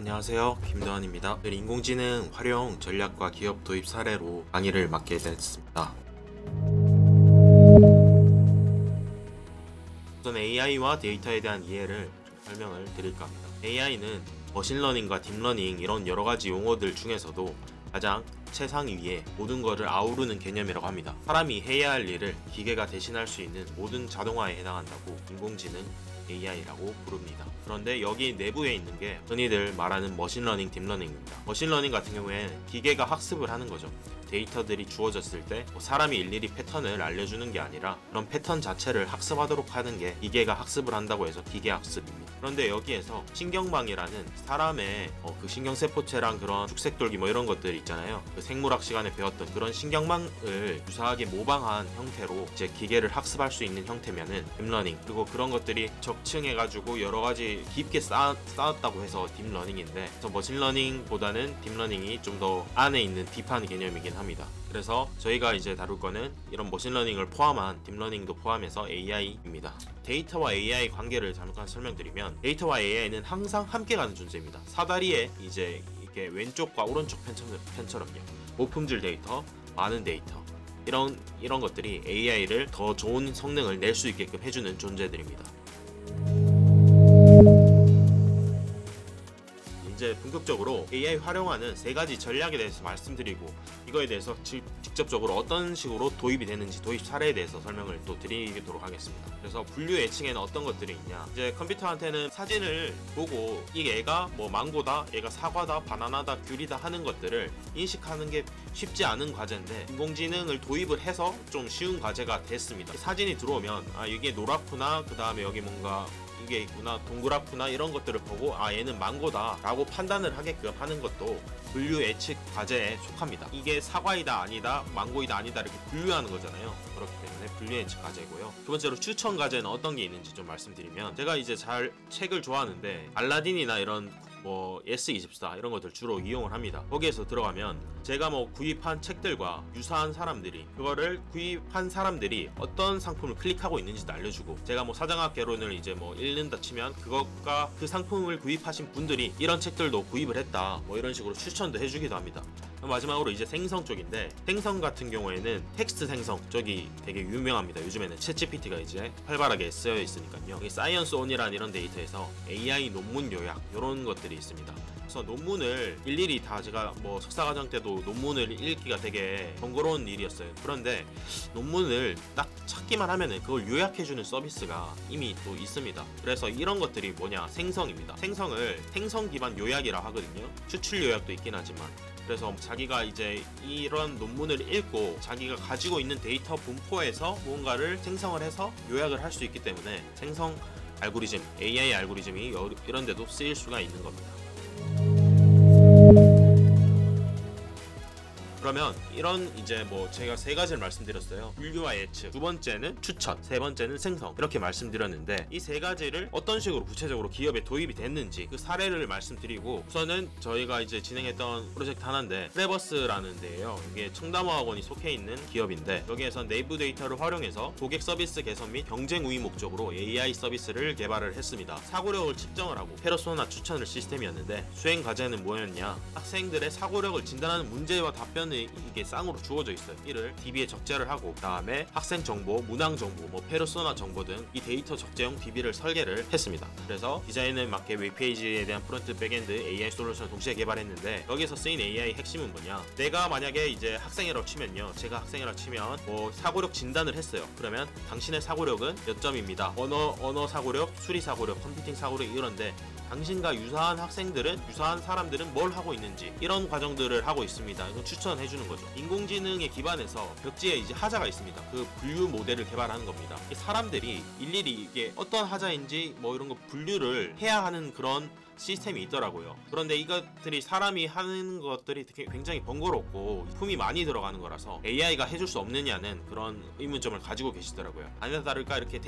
안녕하세요, 김도환입니다. 오늘 인공지능 활용 전략과 기업 도입 사례로 강의를 맡게 됐습니다. 우선 AI와 데이터에 대한 이해를 설명을 드릴까 합니다. AI는 머신러닝과 딥러닝 이런 여러가지 용어들 중에서도 가장 최상위에 모든 것을 아우르는 개념이라고 합니다. 사람이 해야 할 일을 기계가 대신할 수 있는 모든 자동화에 해당한다고 인공지능 AI라고 부릅니다. 그런데 여기 내부에 있는 게 흔히들 말하는 머신러닝, 딥러닝입니다. 머신러닝 같은 경우에는 기계가 학습을 하는 거죠. 데이터들이 주어졌을 때 사람이 일일이 패턴을 알려주는 게 아니라 그런 패턴 자체를 학습하도록 하는 게 기계가 학습을 한다고 해서 기계학습입니다. 그런데 여기에서 신경망이라는 사람의 그 신경세포체랑 그런 축색돌기 이런 것들 있잖아요. 그 생물학 시간에 배웠던 그런 신경망을 유사하게 모방한 형태로 이제 기계를 학습할 수 있는 형태면은 딥러닝, 그리고 그런 것들이 적층해가지고 여러가지 깊게 쌓았다고 해서 딥러닝인데, 그래서 머신러닝보다는 딥러닝이 좀 더 안에 있는 딥한 개념이긴 합니다. 그래서 저희가 이제 다룰 거는 이런 머신러닝을 포함한 딥러닝도 포함해서 AI입니다. 데이터와 AI 관계를 잠깐 설명드리면, 데이터와 AI는 항상 함께 가는 존재입니다. 사다리에 이제 이렇게 왼쪽과 오른쪽 편처럼요. 고품질 데이터, 많은 데이터, 이런 것들이 AI를 더 좋은 성능을 낼 수 있게끔 해주는 존재들입니다. 이제 본격적으로 AI 활용하는 세 가지 전략에 대해서 말씀드리고, 이거에 대해서 직접적으로 어떤 식으로 도입이 되는지 도입 사례에 대해서 설명을 또 드리도록 하겠습니다. 그래서 분류 예측에는 어떤 것들이 있냐, 이제 컴퓨터한테는 사진을 보고 이게 얘가 망고다, 얘가 사과다, 바나나다, 귤이다 하는 것들을 인식하는 게 쉽지 않은 과제인데, 인공지능을 도입을 해서 좀 쉬운 과제가 됐습니다. 사진이 들어오면 이게 노랗구나, 그 다음에 여기 뭔가 이게 있구나, 동그랗구나, 이런 것들을 보고 얘는 망고다 라고 판단을 하게끔 하는 것도 분류 예측 과제에 속합니다. 이게 사과이다 아니다, 망고이다 아니다 이렇게 분류하는 거잖아요. 그렇기 때문에 분류 예측 과제고요. 두 번째로 추천 과제는 어떤 게 있는지 좀 말씀드리면, 제가 이제 책을 좋아하는데 알라딘이나 이런 예스24 이런 것들 주로 이용을 합니다. 거기에서 들어가면 제가 구입한 책들과 유사한 사람들이, 그거를 구입한 사람들이 어떤 상품을 클릭하고 있는지도 알려주고, 제가 사장학 개론을 이제 읽는다 치면 그것과 그 상품을 구입하신 분들이 이런 책들도 구입을 했다, 이런 식으로 추천도 해주기도 합니다. 마지막으로 이제 생성 쪽인데, 생성 같은 경우에는 텍스트 생성 쪽이 되게 유명합니다. 요즘에는 챗GPT가 이제 활발하게 쓰여 있으니까요. 사이언스 온이라는 이런 데이터에서 AI 논문 요약 이런 것들이 있습니다. 그래서 논문을 일일이 다, 제가 석사과정 때도 논문을 읽기가 되게 번거로운 일이었어요. 그런데 논문을 딱 찾기만 하면은 그걸 요약해주는 서비스가 이미 또 있습니다. 그래서 이런 것들이 생성입니다. 생성을 생성 기반 요약이라 하거든요. 추출 요약도 있긴 하지만. 그래서 자기가 이제 이런 논문을 읽고 자기가 가지고 있는 데이터 분포에서 무언가를 생성을 해서 요약을 할 수 있기 때문에 생성 알고리즘, AI 알고리즘이 이런 데도 쓰일 수가 있는 겁니다. 그러면 이런 이제 제가 세 가지를 말씀드렸어요. 분류와 예측, 두 번째는 추천, 세 번째는 생성, 이렇게 말씀드렸는데, 이 세 가지를 어떤 식으로 구체적으로 기업에 도입이 됐는지 그 사례를 말씀드리고, 우선은 저희가 이제 진행했던 프로젝트 하나인데 트래버스라는 데예요. 이게 청담호학원이 속해 있는 기업인데, 여기에서 내부 데이터를 활용해서 고객 서비스 개선 및 경쟁 우위 목적으로 AI 서비스를 개발을 했습니다. 사고력을 측정을 하고 페르소나 추천을 시스템이었는데, 수행 과제는 뭐였냐, 학생들의 사고력을 진단하는 문제와 답변 이게 쌍으로 주어져 있어요. 이를 DB에 적재를 하고, 그 다음에 학생 정보, 문항 정보, 페르소나 정보 등 이 데이터 적재형 DB를 설계를 했습니다. 그래서 디자인에 맞게 웹페이지에 대한 프론트, 백엔드 AI 솔루션을 동시에 개발했는데, 여기서 쓰인 AI 핵심은 뭐냐, 내가 만약에 이제 학생이라고 치면요, 제가 학생이라고 치면 사고력 진단을 했어요. 그러면 당신의 사고력은 몇 점입니다. 언어 사고력, 수리 사고력, 컴퓨팅 사고력 이런데, 당신과 유사한 유사한 사람들은 뭘 하고 있는지, 이런 과정들을 하고 있습니다. 이건 추천해주는 거죠. 인공지능에 기반해서 벽지에 이제 하자가 있습니다. 그 분류 모델을 개발하는 겁니다. 사람들이 일일이 이게 어떤 하자인지 이런 거 분류를 해야 하는 그런 시스템이 있더라고요. 그런데 이것들이 사람이 하는 것들이 굉장히 번거롭고 품이 많이 들어가는 거라서 AI가 해줄 수 없느냐는 그런 의문점을 가지고 계시더라고요. 아니나 다를까 이렇게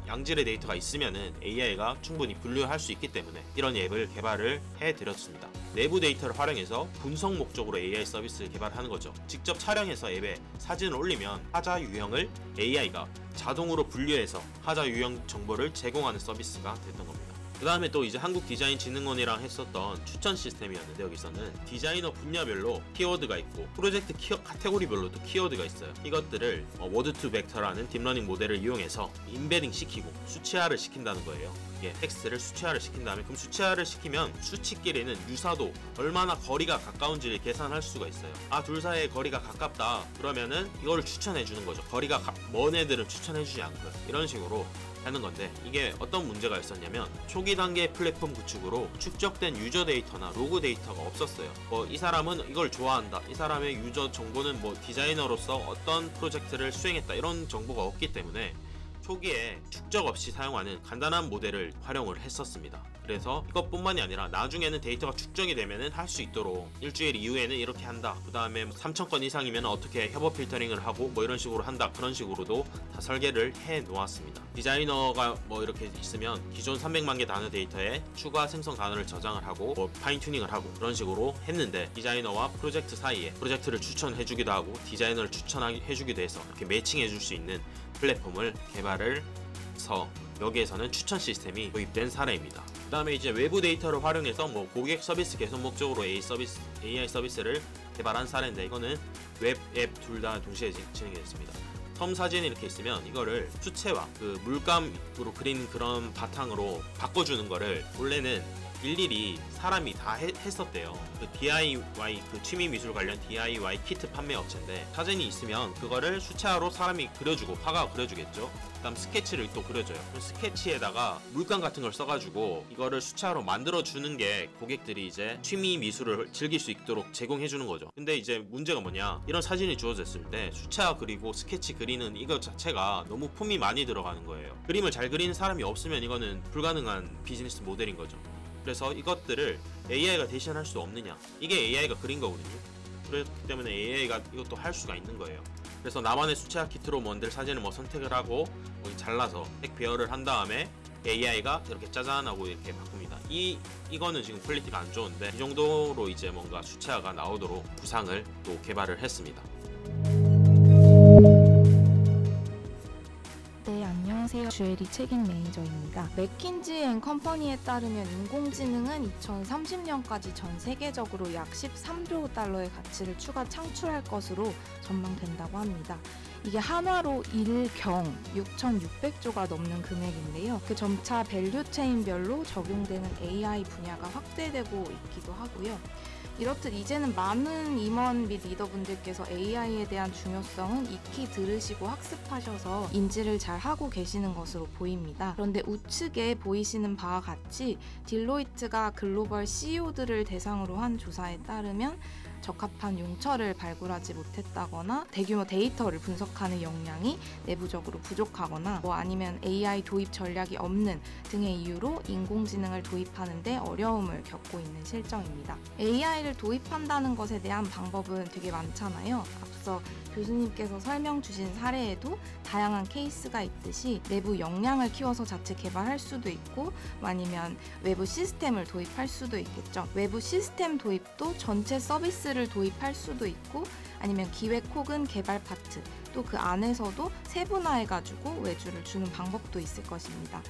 양질의 데이터가 있으면은 AI가 충분히 분류할 수 있기 때문에 이런 앱을 개발을 해드렸습니다. 내부 데이터를 활용해서 분석 목적으로 AI 서비스를 개발하는 거죠. 직접 촬영해서 앱에 사진을 올리면 하자 유형을 AI가 자동으로 분류해서 하자 유형 정보를 제공하는 서비스가 됐던 겁니다. 그 다음에 또 이제 한국디자인진흥원이랑 했었던 추천 시스템이었는데, 여기서는 디자이너 분야별로 키워드가 있고 프로젝트 카테고리별로도 키워드가 있어요. 이것들을 워드 투 벡터라는 딥러닝 모델을 이용해서 임베딩 시키고 수치화를 시킨다는 거예요. 텍스트를 수치화를 시킨 다음에, 그럼 수치화를 시키면 수치끼리는 유사도 얼마나 거리가 가까운지를 계산할 수가 있어요. 둘 사이의 거리가 가깝다 그러면은 이거를 추천해 주는 거죠. 거리가 먼 애들은 추천해 주지 않고요. 이런 식으로 하는 건데, 이게 어떤 문제가 있었냐면 초기 단계 플랫폼 구축으로 축적된 유저 데이터나 로그 데이터가 없었어요. 이 사람은 이걸 좋아한다, 이 사람의 유저 정보는 디자이너로서 어떤 프로젝트를 수행했다, 이런 정보가 없기 때문에 초기에 축적 없이 사용하는 간단한 모델을 활용을 했었습니다. 그래서 이것뿐만이 아니라 나중에는 데이터가 축적이 되면은 할 수 있도록 일주일 이후에는 이렇게 한다, 그 다음에 3,000건 이상이면 어떻게 협업 필터링을 하고 이런 식으로 한다, 그런 식으로도 다 설계를 해 놓았습니다. 디자이너가 이렇게 있으면 기존 300만 개 단어 데이터에 추가 생성 단어를 저장을 하고 파인 튜닝을 하고 그런 식으로 했는데, 디자이너와 프로젝트 사이에 프로젝트를 추천해 주기도 하고 디자이너를 추천해 주기도 해서 이렇게 매칭해 줄 수 있는 플랫폼을 개발을 해서 여기에서는 추천 시스템이 도입된 사례입니다. 그 다음에 이제 외부 데이터를 활용해서 고객 서비스 개선 목적으로 AI 서비스를 개발한 사례인데, 이거는 웹, 앱 둘 다 동시에 진행이 됐습니다. 텀 사진이 이렇게 있으면 이거를 수채화, 물감으로 그린 그런 바탕으로 바꿔주는 거를 원래는 일일이 사람이 다 했었대요. DIY, 취미 미술 관련 DIY 키트 판매 업체인데, 사진이 있으면 그거를 수채화로 사람이 그려주고, 화가가 그려주겠죠. 그 다음 스케치를 또 그려줘요. 그럼 스케치에다가 물감 같은 걸 써가지고 이거를 수채화로 만들어주는 게 고객들이 이제 취미 미술을 즐길 수 있도록 제공해주는 거죠. 근데 이제 문제가 뭐냐, 이런 사진이 주어졌을 때 수채화 그리고 스케치 그리는 이거 자체가 너무 품이 많이 들어가는 거예요. 그림을 잘 그리는 사람이 없으면 이거는 불가능한 비즈니스 모델인 거죠. 그래서 이것들을 AI가 대신할 수 없느냐, 이게 AI가 그린 거거든요. 그렇기 때문에 AI가 이것도 할 수가 있는 거예요. 그래서 나만의 수채화 키트로 만들 사진을 선택을 하고 잘라서 색 배열을 한 다음에 AI가 이렇게 짜잔 하고 이렇게 바꿉니다. 이거는 지금 퀄리티가 안 좋은데, 이 정도로 이제 뭔가 수채화가 나오도록 구상을 또 개발을 했습니다. 안녕하세요. 주애리 책임 매니저입니다. 맥킨지 앤 컴퍼니에 따르면 인공지능은 2030년까지 전 세계적으로 약 13조 달러의 가치를 추가 창출할 것으로 전망된다고 합니다. 이게 한화로 1경 6,600조가 넘는 금액인데요. 그 점차 밸류 체인별로 적용되는 AI 분야가 확대되고 있기도 하고요. 이렇듯 이제는 많은 임원 및 리더분들께서 AI에 대한 중요성은 익히 들으시고 학습하셔서 인지를 잘 하고 계시는 것으로 보입니다. 그런데 우측에 보이시는 바와 같이 딜로이트가 글로벌 CEO들을 대상으로 한 조사에 따르면 적합한 용처를 발굴하지 못했다거나 대규모 데이터를 분석하는 역량이 내부적으로 부족하거나 아니면 AI 도입 전략이 없는 등의 이유로 인공지능을 도입하는 데 어려움을 겪고 있는 실정입니다. AI를 도입한다는 것에 대한 방법은 되게 많잖아요. 앞서 교수님께서 설명 주신 사례에도 다양한 케이스가 있듯이 내부 역량을 키워서 자체 개발할 수도 있고, 아니면 외부 시스템을 도입할 수도 있겠죠. 외부 시스템 도입도 전체 서비스를 도입할 수도 있고, 아니면 기획 혹은 개발 파트, 또 그 안에서도 세분화해가지고 외주를 주는 방법도 있을 것입니다.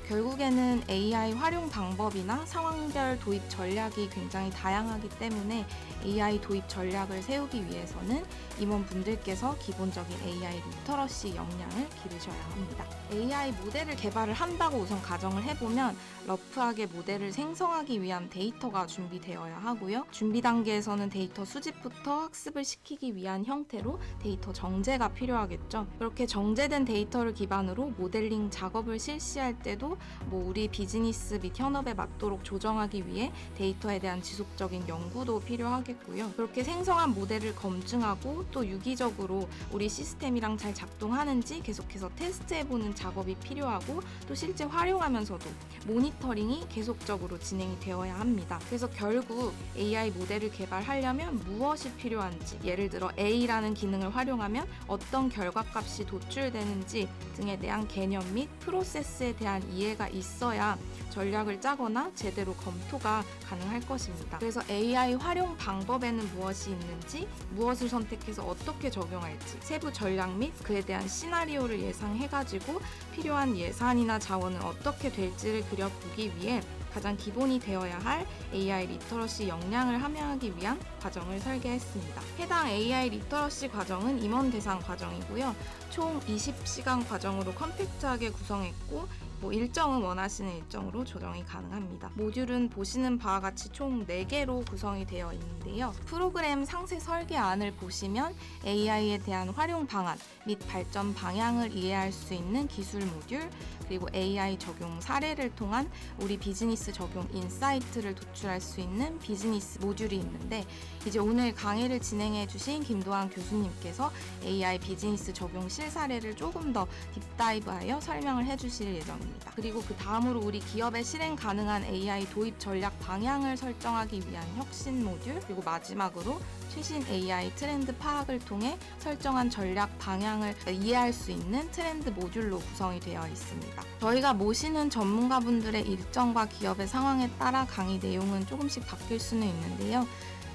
결국에는 AI 활용 방법이나 상황별 도입 전략이 굉장히 다양하기 때문에 AI 도입 전략을 세우기 위해서는 임원분들께서 기본적인 AI 리터러시 역량을 기르셔야 합니다. AI 모델을 개발을 한다고 우선 가정을 해보면 러프하게 모델을 생성하기 위한 데이터가 준비되어야 하고요. 준비 단계에서는 데이터 수집부터 학습을 시키기 위한 형태로 데이터 정제가 필요하겠죠. 그렇게 정제된 데이터를 기반으로 모델링 작업을 실시할 때도 우리 비즈니스 및 현업에 맞도록 조정하기 위해 데이터에 대한 지속적인 연구도 필요하겠고요. 그렇게 생성한 모델을 검증하고 또 유기적으로 우리 시스템이랑 잘 작동하는지 계속해서 테스트해보는 작업이 필요하고, 또 실제 활용하면서도 모니터링이 계속적으로 진행이 되어야 합니다. 그래서 결국 AI 모델을 개발하려면 무엇이 필요한지, 예를 들어 A라는 기능을 활용하면 어떤 결과값이 도출되는지 등에 대한 개념 및 프로세스에 대한 이해 이해가 있어야 전략을 짜거나 제대로 검토가 가능할 것입니다. 그래서 AI 활용 방법에는 무엇이 있는지, 무엇을 선택해서 어떻게 적용할지, 세부 전략 및 그에 대한 시나리오를 예상해가지고 필요한 예산이나 자원은 어떻게 될지를 그려보기 위해 가장 기본이 되어야 할 AI 리터러시 역량을 함양하기 위한 과정을 설계했습니다. 해당 AI 리터러시 과정은 임원 대상 과정이고요. 총 20시간 과정으로 컴팩트하게 구성했고 일정은 원하시는 일정으로 조정이 가능합니다. 모듈은 보시는 바와 같이 총 4개로 구성이 되어 있는데요. 프로그램 상세 설계안을 보시면 AI에 대한 활용 방안 및 발전 방향을 이해할 수 있는 기술 모듈, 그리고 AI 적용 사례를 통한 우리 비즈니스 적용 인사이트를 도출할 수 있는 비즈니스 모듈이 있는데, 이제 오늘 강의를 진행해 주신 김도환 교수님께서 AI 비즈니스 적용 실사례를 조금 더 딥다이브하여 설명을 해주실 예정입니다. 그리고 그 다음으로 우리 기업에 실행 가능한 AI 도입 전략 방향을 설정하기 위한 혁신 모듈, 그리고 마지막으로 최신 AI 트렌드 파악을 통해 설정한 전략 방향을 이해할 수 있는 트렌드 모듈로 구성이 되어 있습니다. 저희가 모시는 전문가분들의 일정과 기업의 상황에 따라 강의 내용은 조금씩 바뀔 수는 있는데요.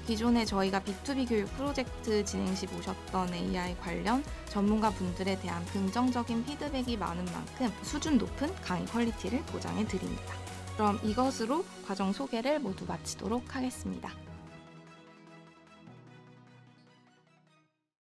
기존에 저희가 B2B 교육 프로젝트 진행 시 모셨던 AI 관련 전문가분들에 대한 긍정적인 피드백이 많은 만큼 수준 높은 강의 퀄리티를 보장해 드립니다. 그럼 이것으로 과정 소개를 모두 마치도록 하겠습니다.